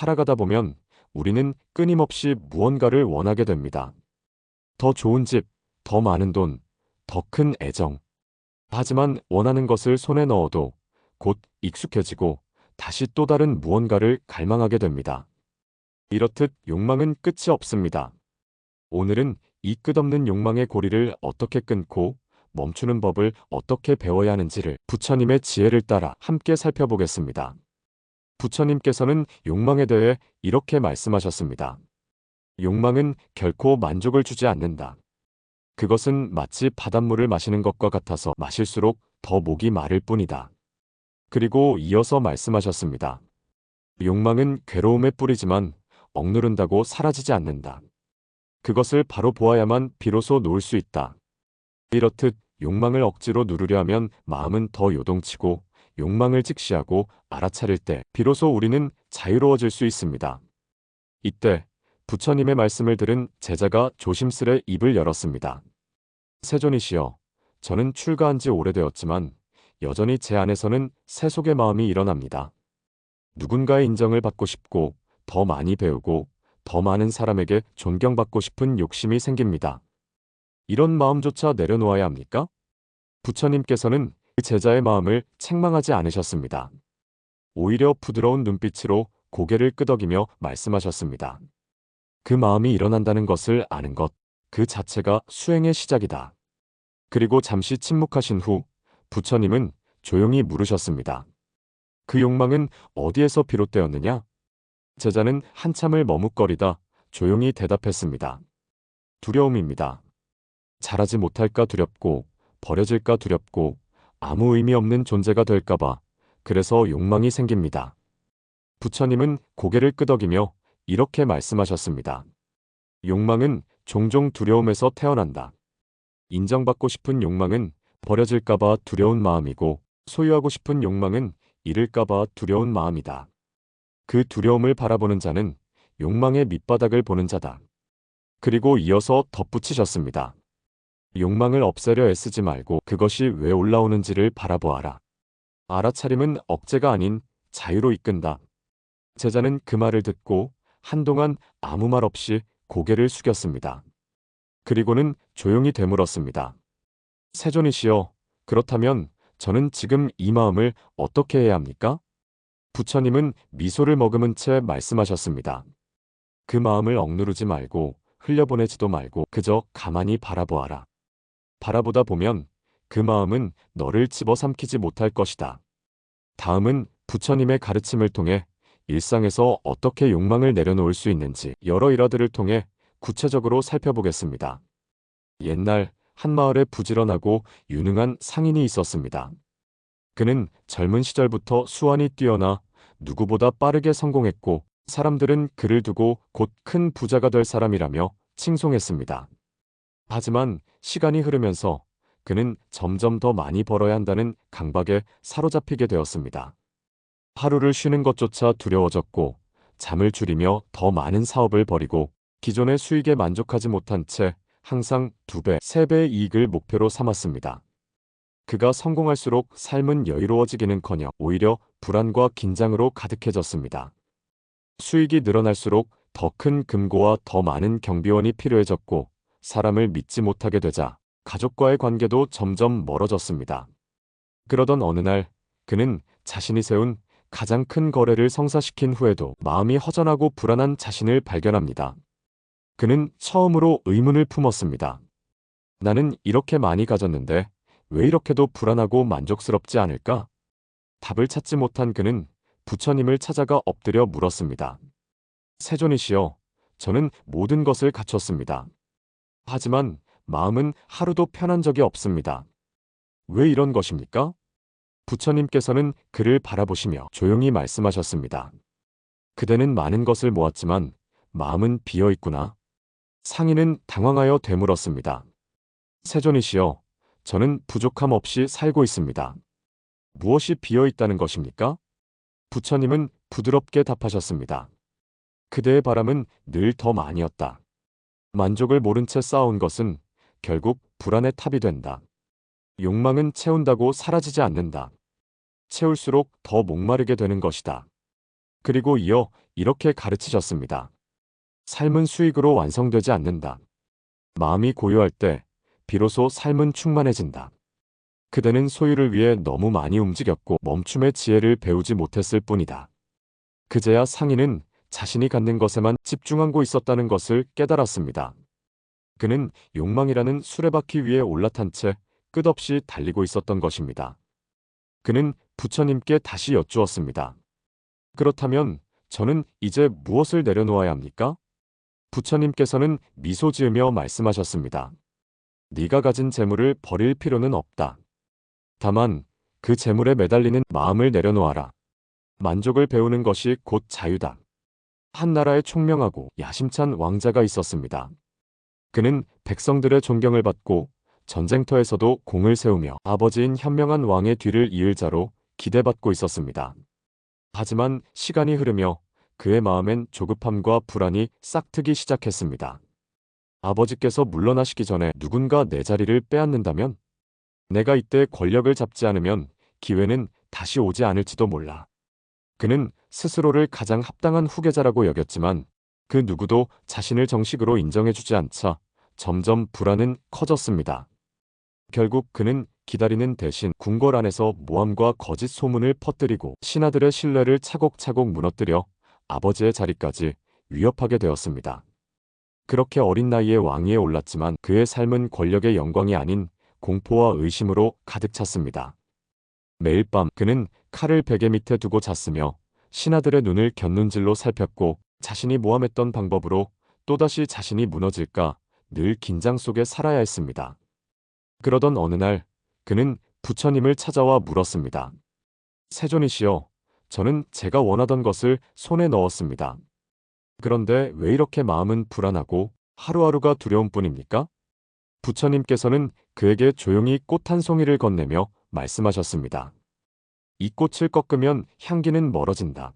살아가다 보면 우리는 끊임없이 무언가를 원하게 됩니다. 더 좋은 집, 더 많은 돈, 더 큰 애정. 하지만 원하는 것을 손에 넣어도 곧 익숙해지고 다시 또 다른 무언가를 갈망하게 됩니다. 이렇듯 욕망은 끝이 없습니다. 오늘은 이 끝없는 욕망의 고리를 어떻게 끊고 멈추는 법을 어떻게 배워야 하는지를 부처님의 지혜를 따라 함께 살펴보겠습니다. 부처님께서는 욕망에 대해 이렇게 말씀하셨습니다. 욕망은 결코 만족을 주지 않는다. 그것은 마치 바닷물을 마시는 것과 같아서 마실수록 더 목이 마를 뿐이다. 그리고 이어서 말씀하셨습니다. 욕망은 괴로움의 뿌리지만 억누른다고 사라지지 않는다. 그것을 바로 보아야만 비로소 놓을 수 있다. 이렇듯 욕망을 억지로 누르려 하면 마음은 더 요동치고 욕망을 직시하고 알아차릴 때 비로소 우리는 자유로워질 수 있습니다. 이때 부처님의 말씀을 들은 제자가 조심스레 입을 열었습니다. 세존이시여, 저는 출가한 지 오래되었지만 여전히 제 안에서는 세속의 마음이 일어납니다. 누군가의 인정을 받고 싶고 더 많이 배우고 더 많은 사람에게 존경받고 싶은 욕심이 생깁니다. 이런 마음조차 내려놓아야 합니까? 부처님께서는 그 제자의 마음을 책망하지 않으셨습니다. 오히려 부드러운 눈빛으로 고개를 끄덕이며 말씀하셨습니다. 그 마음이 일어난다는 것을 아는 것, 그 자체가 수행의 시작이다. 그리고 잠시 침묵하신 후 부처님은 조용히 물으셨습니다. 그 욕망은 어디에서 비롯되었느냐? 제자는 한참을 머뭇거리다 조용히 대답했습니다. 두려움입니다. 잘하지 못할까 두렵고 버려질까 두렵고 아무 의미 없는 존재가 될까봐 그래서 욕망이 생깁니다. 부처님은 고개를 끄덕이며 이렇게 말씀하셨습니다. 욕망은 종종 두려움에서 태어난다. 인정받고 싶은 욕망은 버려질까봐 두려운 마음이고 소유하고 싶은 욕망은 잃을까봐 두려운 마음이다. 그 두려움을 바라보는 자는 욕망의 밑바닥을 보는 자다. 그리고 이어서 덧붙이셨습니다. 욕망을 없애려 애쓰지 말고 그것이 왜 올라오는지를 바라보아라. 알아차림은 억제가 아닌 자유로 이끈다. 제자는 그 말을 듣고 한동안 아무 말 없이 고개를 숙였습니다. 그리고는 조용히 되물었습니다. 세존이시여, 그렇다면 저는 지금 이 마음을 어떻게 해야 합니까? 부처님은 미소를 머금은 채 말씀하셨습니다. 그 마음을 억누르지 말고 흘려보내지도 말고 그저 가만히 바라보아라. 바라보다 보면 그 마음은 너를 집어삼키지 못할 것이다. 다음은 부처님의 가르침을 통해 일상에서 어떻게 욕망을 내려놓을 수 있는지 여러 일화들을 통해 구체적으로 살펴보겠습니다. 옛날 한 마을에 부지런하고 유능한 상인이 있었습니다. 그는 젊은 시절부터 수완이 뛰어나 누구보다 빠르게 성공했고 사람들은 그를 두고 곧 큰 부자가 될 사람이라며 칭송했습니다. 하지만 시간이 흐르면서 그는 점점 더 많이 벌어야 한다는 강박에 사로잡히게 되었습니다. 하루를 쉬는 것조차 두려워졌고 잠을 줄이며 더 많은 사업을 벌이고 기존의 수익에 만족하지 못한 채 항상 2배, 3배의 이익을 목표로 삼았습니다. 그가 성공할수록 삶은 여유로워지기는커녕 오히려 불안과 긴장으로 가득해졌습니다. 수익이 늘어날수록 더 큰 금고와 더 많은 경비원이 필요해졌고 사람을 믿지 못하게 되자 가족과의 관계도 점점 멀어졌습니다. 그러던 어느 날 그는 자신이 세운 가장 큰 거래를 성사시킨 후에도 마음이 허전하고 불안한 자신을 발견합니다. 그는 처음으로 의문을 품었습니다. 나는 이렇게 많이 가졌는데 왜 이렇게도 불안하고 만족스럽지 않을까? 답을 찾지 못한 그는 부처님을 찾아가 엎드려 물었습니다. 세존이시여, 저는 모든 것을 갖췄습니다. 하지만 마음은 하루도 편한 적이 없습니다. 왜 이런 것입니까? 부처님께서는 그를 바라보시며 조용히 말씀하셨습니다. 그대는 많은 것을 모았지만 마음은 비어 있구나. 상인은 당황하여 되물었습니다. 세존이시여, 저는 부족함 없이 살고 있습니다. 무엇이 비어 있다는 것입니까? 부처님은 부드럽게 답하셨습니다. 그대의 바람은 늘 더 많이었다. 만족을 모른 채 쌓아온 것은 결국 불안의 탑이 된다. 욕망은 채운다고 사라지지 않는다. 채울수록 더 목마르게 되는 것이다. 그리고 이어 이렇게 가르치셨습니다. 삶은 수익으로 완성되지 않는다. 마음이 고요할 때 비로소 삶은 충만해진다. 그대는 소유를 위해 너무 많이 움직였고 멈춤의 지혜를 배우지 못했을 뿐이다. 그제야 상인은 자신이 갖는 것에만 집중하고 있었다는 것을 깨달았습니다. 그는 욕망이라는 수레바퀴 위에 올라탄 채 끝없이 달리고 있었던 것입니다. 그는 부처님께 다시 여쭈었습니다. 그렇다면 저는 이제 무엇을 내려놓아야 합니까? 부처님께서는 미소 지으며 말씀하셨습니다. 네가 가진 재물을 버릴 필요는 없다. 다만 그 재물에 매달리는 마음을 내려놓아라. 만족을 배우는 것이 곧 자유다. 한 나라에 총명하고 야심찬 왕자가 있었습니다. 그는 백성들의 존경을 받고 전쟁터에서도 공을 세우며 아버지인 현명한 왕의 뒤를 이을 자로 기대받고 있었습니다. 하지만 시간이 흐르며 그의 마음엔 조급함과 불안이 싹트기 시작했습니다. 아버지께서 물러나시기 전에 누군가 내 자리를 빼앗는다면, 내가 이때 권력을 잡지 않으면 기회는 다시 오지 않을지도 몰라. 그는 스스로를 가장 합당한 후계자라고 여겼지만 그 누구도 자신을 정식으로 인정해주지 않자 점점 불안은 커졌습니다. 결국 그는 기다리는 대신 궁궐 안에서 모함과 거짓 소문을 퍼뜨리고 신하들의 신뢰를 차곡차곡 무너뜨려 아버지의 자리까지 위협하게 되었습니다. 그렇게 어린 나이에 왕위에 올랐지만 그의 삶은 권력의 영광이 아닌 공포와 의심으로 가득 찼습니다. 매일 밤 그는 칼을 베개 밑에 두고 잤으며 신하들의 눈을 곁눈질로 살폈고 자신이 모함했던 방법으로 또다시 자신이 무너질까 늘 긴장 속에 살아야 했습니다. 그러던 어느 날 그는 부처님을 찾아와 물었습니다. 세존이시여, 저는 제가 원하던 것을 손에 넣었습니다. 그런데 왜 이렇게 마음은 불안하고 하루하루가 두려운 뿐입니까? 부처님께서는 그에게 조용히 꽃 한 송이를 건네며 말씀하셨습니다. 이 꽃을 꺾으면 향기는 멀어진다.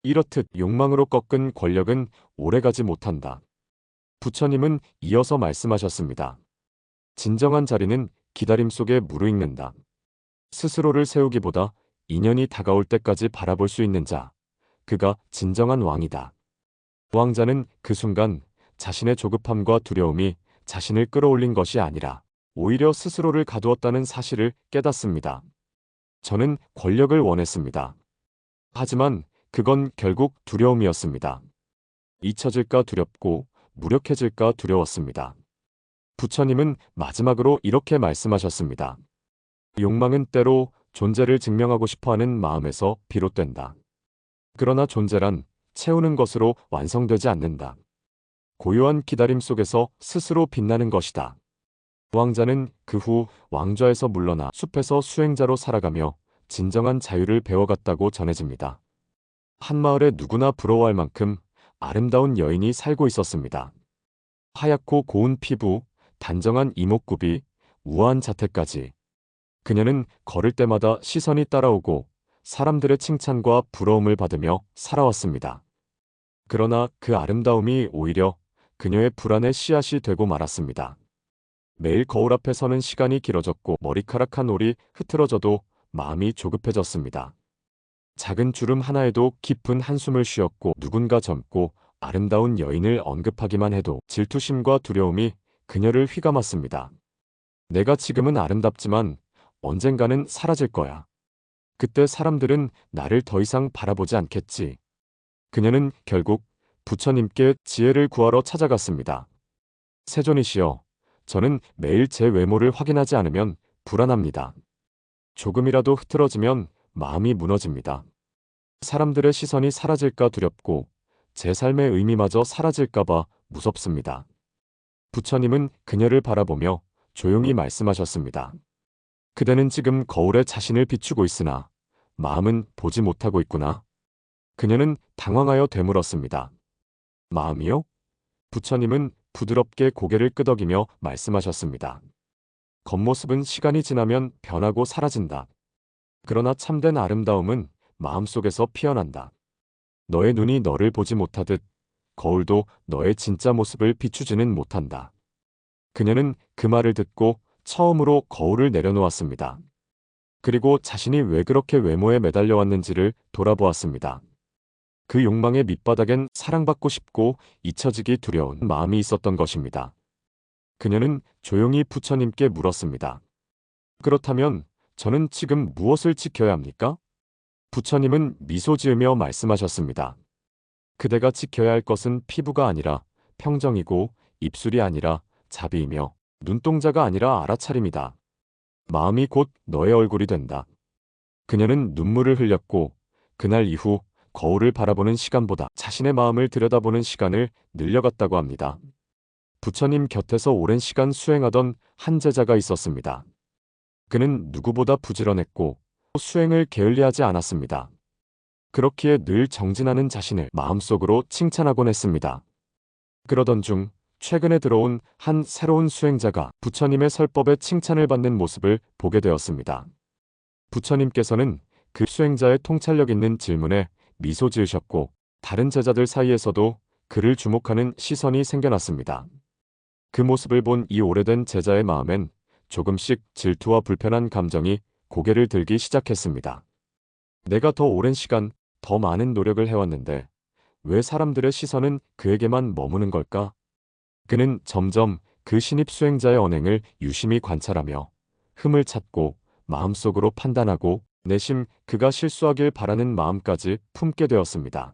이렇듯 욕망으로 꺾은 권력은 오래가지 못한다. 부처님은 이어서 말씀하셨습니다. 진정한 자리는 기다림 속에 무르익는다. 스스로를 세우기보다 인연이 다가올 때까지 바라볼 수 있는 자, 그가 진정한 왕이다. 왕자는 그 순간 자신의 조급함과 두려움이 자신을 끌어올린 것이 아니라 오히려 스스로를 가두었다는 사실을 깨닫습니다. 저는 권력을 원했습니다. 하지만 그건 결국 두려움이었습니다. 잊혀질까 두렵고 무력해질까 두려웠습니다. 부처님은 마지막으로 이렇게 말씀하셨습니다. 욕망은 때로 존재를 증명하고 싶어하는 마음에서 비롯된다. 그러나 존재란 채우는 것으로 완성되지 않는다. 고요한 기다림 속에서 스스로 빛나는 것이다. 왕자는 그 후 왕좌에서 물러나 숲에서 수행자로 살아가며 진정한 자유를 배워갔다고 전해집니다. 한 마을에 누구나 부러워할 만큼 아름다운 여인이 살고 있었습니다. 하얗고 고운 피부, 단정한 이목구비, 우아한 자태까지. 그녀는 걸을 때마다 시선이 따라오고 사람들의 칭찬과 부러움을 받으며 살아왔습니다. 그러나 그 아름다움이 오히려 그녀의 불안의 씨앗이 되고 말았습니다. 매일 거울 앞에 서는 시간이 길어졌고 머리카락 한 올이 흐트러져도 마음이 조급해졌습니다. 작은 주름 하나에도 깊은 한숨을 쉬었고 누군가 젊고 아름다운 여인을 언급하기만 해도 질투심과 두려움이 그녀를 휘감았습니다. 내가 지금은 아름답지만 언젠가는 사라질 거야. 그때 사람들은 나를 더 이상 바라보지 않겠지. 그녀는 결국 부처님께 지혜를 구하러 찾아갔습니다. 세존이시여, 저는 매일 제 외모를 확인하지 않으면 불안합니다. 조금이라도 흐트러지면 마음이 무너집니다. 사람들의 시선이 사라질까 두렵고 제 삶의 의미마저 사라질까봐 무섭습니다. 부처님은 그녀를 바라보며 조용히 말씀하셨습니다. 그대는 지금 거울에 자신을 비추고 있으나 마음은 보지 못하고 있구나. 그녀는 당황하여 되물었습니다. 마음이요? 부처님은 부드럽게 고개를 끄덕이며 말씀하셨습니다. 겉모습은 시간이 지나면 변하고 사라진다. 그러나 참된 아름다움은 마음속에서 피어난다. 너의 눈이 너를 보지 못하듯 거울도 너의 진짜 모습을 비추지는 못한다. 그녀는 그 말을 듣고 처음으로 거울을 내려놓았습니다. 그리고 자신이 왜 그렇게 외모에 매달려 왔는지를 돌아보았습니다. 그 욕망의 밑바닥엔 사랑받고 싶고 잊혀지기 두려운 마음이 있었던 것입니다. 그녀는 조용히 부처님께 물었습니다. 그렇다면 저는 지금 무엇을 지켜야 합니까? 부처님은 미소 지으며 말씀하셨습니다. 그대가 지켜야 할 것은 피부가 아니라 평정이고 입술이 아니라 자비이며 눈동자가 아니라 알아차림이다. 마음이 곧 너의 얼굴이 된다. 그녀는 눈물을 흘렸고 그날 이후 거울을 바라보는 시간보다 자신의 마음을 들여다보는 시간을 늘려갔다고 합니다. 부처님 곁에서 오랜 시간 수행하던 한 제자가 있었습니다. 그는 누구보다 부지런했고 수행을 게을리하지 않았습니다. 그렇기에 늘 정진하는 자신을 마음속으로 칭찬하곤 했습니다. 그러던 중 최근에 들어온 한 새로운 수행자가 부처님의 설법에 칭찬을 받는 모습을 보게 되었습니다. 부처님께서는 그 수행자의 통찰력 있는 질문에 미소 지으셨고 다른 제자들 사이에서도 그를 주목하는 시선이 생겨났습니다. 그 모습을 본 이 오래된 제자의 마음엔 조금씩 질투와 불편한 감정이 고개를 들기 시작했습니다. 내가 더 오랜 시간, 더 많은 노력을 해왔는데 왜 사람들의 시선은 그에게만 머무는 걸까? 그는 점점 그 신입 수행자의 언행을 유심히 관찰하며 흠을 찾고 마음속으로 판단하고 내심 그가 실수하길 바라는 마음까지 품게 되었습니다.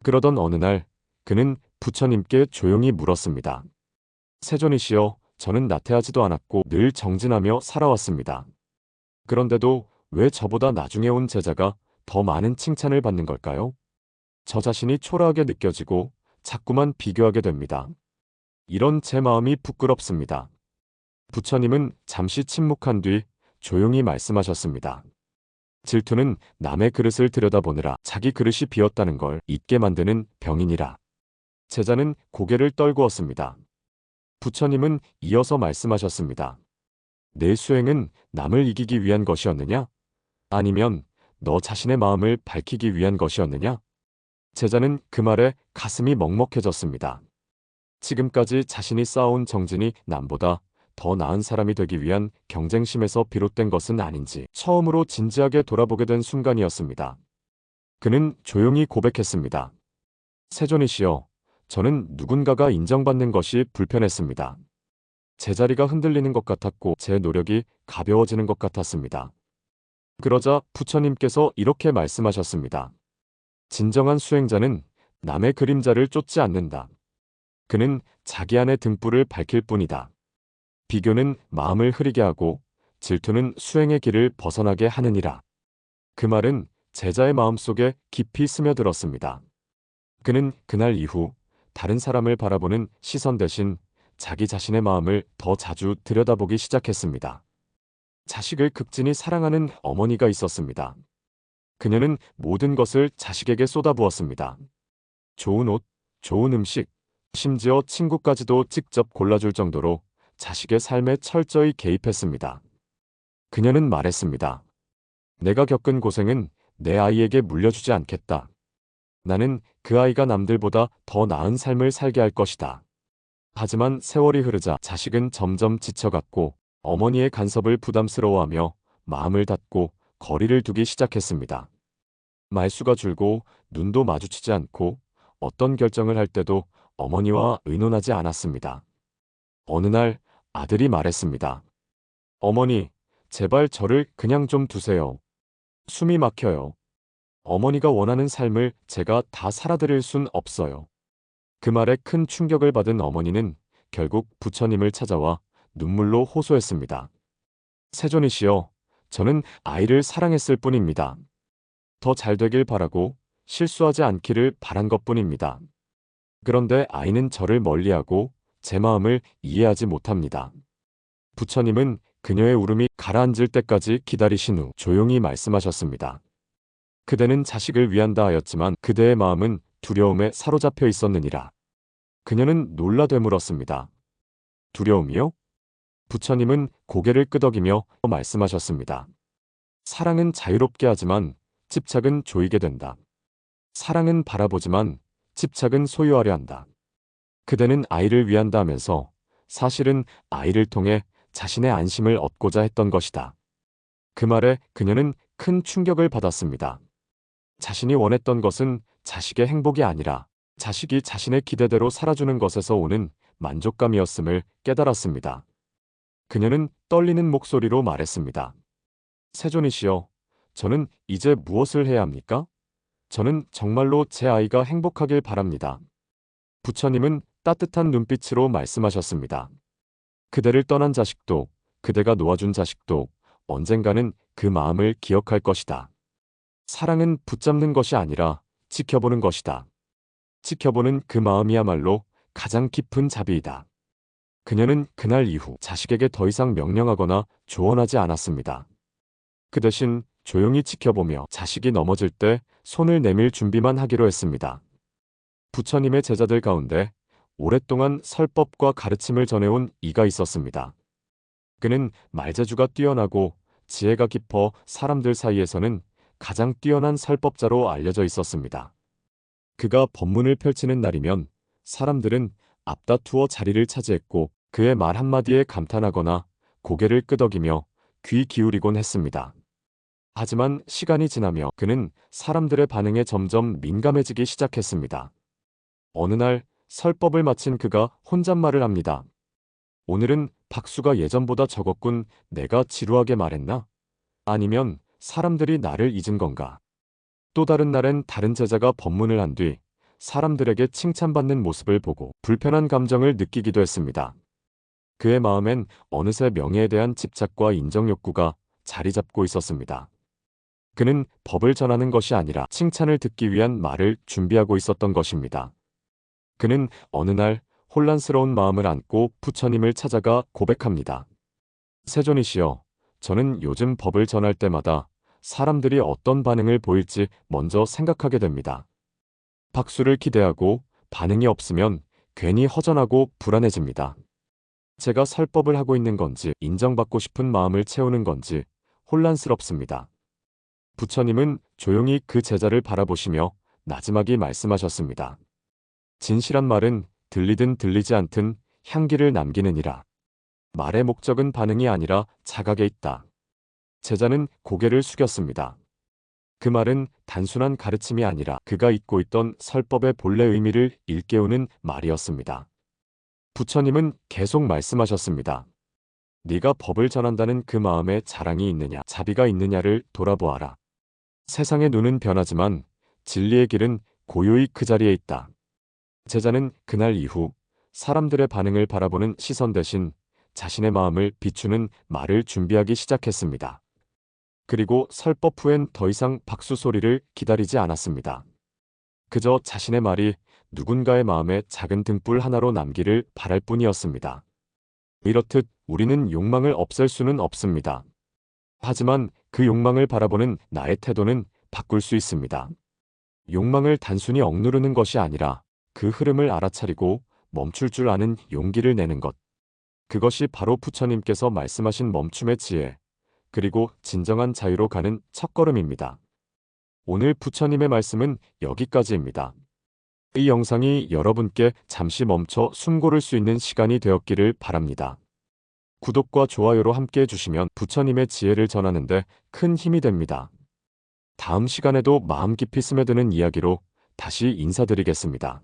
그러던 어느 날 그는 부처님께 조용히 물었습니다. 세존이시여, 저는 나태하지도 않았고 늘 정진하며 살아왔습니다. 그런데도 왜 저보다 나중에 온 제자가 더 많은 칭찬을 받는 걸까요? 저 자신이 초라하게 느껴지고 자꾸만 비교하게 됩니다. 이런 제 마음이 부끄럽습니다. 부처님은 잠시 침묵한 뒤 조용히 말씀하셨습니다. 질투는 남의 그릇을 들여다보느라 자기 그릇이 비었다는 걸 잊게 만드는 병이니라. 제자는 고개를 떨구었습니다. 부처님은 이어서 말씀하셨습니다. 내 수행은 남을 이기기 위한 것이었느냐? 아니면 너 자신의 마음을 밝히기 위한 것이었느냐? 제자는 그 말에 가슴이 먹먹해졌습니다. 지금까지 자신이 쌓아온 정진이 남보다 더 나은 사람이 되기 위한 경쟁심에서 비롯된 것은 아닌지 처음으로 진지하게 돌아보게 된 순간이었습니다. 그는 조용히 고백했습니다. 세존이시여, 저는 누군가가 인정받는 것이 불편했습니다. 제자리가 흔들리는 것 같았고 제 노력이 가벼워지는 것 같았습니다. 그러자 부처님께서 이렇게 말씀하셨습니다. 진정한 수행자는 남의 그림자를 쫓지 않는다. 그는 자기 안의 등불을 밝힐 뿐이다. 비교는 마음을 흐리게 하고 질투는 수행의 길을 벗어나게 하느니라. 그 말은 제자의 마음속에 깊이 스며들었습니다. 그는 그날 이후 다른 사람을 바라보는 시선 대신 자기 자신의 마음을 더 자주 들여다보기 시작했습니다. 자식을 극진히 사랑하는 어머니가 있었습니다. 그녀는 모든 것을 자식에게 쏟아부었습니다. 좋은 옷, 좋은 음식, 심지어 친구까지도 직접 골라줄 정도로 자식의 삶에 철저히 개입했습니다. 그녀는 말했습니다. 내가 겪은 고생은 내 아이에게 물려주지 않겠다. 나는 그 아이가 남들보다 더 나은 삶을 살게 할 것이다. 하지만 세월이 흐르자 자식은 점점 지쳐갔고 어머니의 간섭을 부담스러워하며 마음을 닫고 거리를 두기 시작했습니다. 말수가 줄고 눈도 마주치지 않고 어떤 결정을 할 때도 어머니와 의논하지 않았습니다. 어느 날 아들이 말했습니다. 어머니, 제발 저를 그냥 좀 두세요. 숨이 막혀요. 어머니가 원하는 삶을 제가 다 살아드릴 순 없어요. 그 말에 큰 충격을 받은 어머니는 결국 부처님을 찾아와 눈물로 호소했습니다. 세존이시여, 저는 아이를 사랑했을 뿐입니다. 더 잘 되길 바라고 실수하지 않기를 바란 것뿐입니다. 그런데 아이는 저를 멀리하고 제 마음을 이해하지 못합니다. 부처님은 그녀의 울음이 가라앉을 때까지 기다리신 후 조용히 말씀하셨습니다. 그대는 자식을 위한다 하였지만 그대의 마음은 두려움에 사로잡혀 있었느니라. 그녀는 놀라 되물었습니다. 두려움이요? 부처님은 고개를 끄덕이며 말씀하셨습니다. 사랑은 자유롭게 하지만 집착은 조이게 된다. 사랑은 바라보지만 집착은 소유하려 한다. 그대는 아이를 위한다 하면서 사실은 아이를 통해 자신의 안심을 얻고자 했던 것이다. 그 말에 그녀는 큰 충격을 받았습니다. 자신이 원했던 것은 자식의 행복이 아니라 자식이 자신의 기대대로 살아주는 것에서 오는 만족감이었음을 깨달았습니다. 그녀는 떨리는 목소리로 말했습니다. 세존이시여, 저는 이제 무엇을 해야 합니까? 저는 정말로 제 아이가 행복하길 바랍니다. 부처님은 따뜻한 눈빛으로 말씀하셨습니다. 그대를 떠난 자식도, 그대가 놓아준 자식도 언젠가는 그 마음을 기억할 것이다. 사랑은 붙잡는 것이 아니라 지켜보는 것이다. 지켜보는 그 마음이야말로 가장 깊은 자비이다. 그녀는 그날 이후 자식에게 더 이상 명령하거나 조언하지 않았습니다. 그 대신 조용히 지켜보며 자식이 넘어질 때 손을 내밀 준비만 하기로 했습니다. 부처님의 제자들 가운데 오랫동안 설법과 가르침을 전해온 이가 있었습니다. 그는 말재주가 뛰어나고 지혜가 깊어 사람들 사이에서는 가장 뛰어난 설법자로 알려져 있었습니다. 그가 법문을 펼치는 날이면 사람들은 앞다투어 자리를 차지했고 그의 말 한마디에 감탄하거나 고개를 끄덕이며 귀 기울이곤 했습니다. 하지만 시간이 지나며 그는 사람들의 반응에 점점 민감해지기 시작했습니다. 어느 날 설법을 마친 그가 혼잣말을 합니다. 오늘은 박수가 예전보다 적었군. 내가 지루하게 말했나? 아니면 사람들이 나를 잊은 건가? 또 다른 날엔 다른 제자가 법문을 한 뒤 사람들에게 칭찬받는 모습을 보고 불편한 감정을 느끼기도 했습니다. 그의 마음엔 어느새 명예에 대한 집착과 인정 욕구가 자리 잡고 있었습니다. 그는 법을 전하는 것이 아니라 칭찬을 듣기 위한 말을 준비하고 있었던 것입니다. 그는 어느 날 혼란스러운 마음을 안고 부처님을 찾아가 고백합니다. 세존이시여, 저는 요즘 법을 전할 때마다 사람들이 어떤 반응을 보일지 먼저 생각하게 됩니다. 박수를 기대하고 반응이 없으면 괜히 허전하고 불안해집니다. 제가 설법을 하고 있는 건지 인정받고 싶은 마음을 채우는 건지 혼란스럽습니다. 부처님은 조용히 그 제자를 바라보시며 나지막이 말씀하셨습니다. 진실한 말은 들리든 들리지 않든 향기를 남기느니라. 말의 목적은 반응이 아니라 자각에 있다. 제자는 고개를 숙였습니다. 그 말은 단순한 가르침이 아니라 그가 잊고 있던 설법의 본래 의미를 일깨우는 말이었습니다. 부처님은 계속 말씀하셨습니다. 네가 법을 전한다는 그 마음에 자랑이 있느냐, 자비가 있느냐를 돌아보아라. 세상의 눈은 변하지만 진리의 길은 고요히 그 자리에 있다. 제자는 그날 이후 사람들의 반응을 바라보는 시선 대신 자신의 마음을 비추는 말을 준비하기 시작했습니다. 그리고 설법 후엔 더 이상 박수 소리를 기다리지 않았습니다. 그저 자신의 말이 누군가의 마음에 작은 등불 하나로 남기를 바랄 뿐이었습니다. 이렇듯 우리는 욕망을 없앨 수는 없습니다. 하지만 그 욕망을 바라보는 나의 태도는 바꿀 수 있습니다. 욕망을 단순히 억누르는 것이 아니라 그 흐름을 알아차리고 멈출 줄 아는 용기를 내는 것. 그것이 바로 부처님께서 말씀하신 멈춤의 지혜, 그리고 진정한 자유로 가는 첫걸음입니다. 오늘 부처님의 말씀은 여기까지입니다. 이 영상이 여러분께 잠시 멈춰 숨 고를 수 있는 시간이 되었기를 바랍니다. 구독과 좋아요로 함께 해주시면 부처님의 지혜를 전하는데 큰 힘이 됩니다. 다음 시간에도 마음 깊이 스며드는 이야기로 다시 인사드리겠습니다.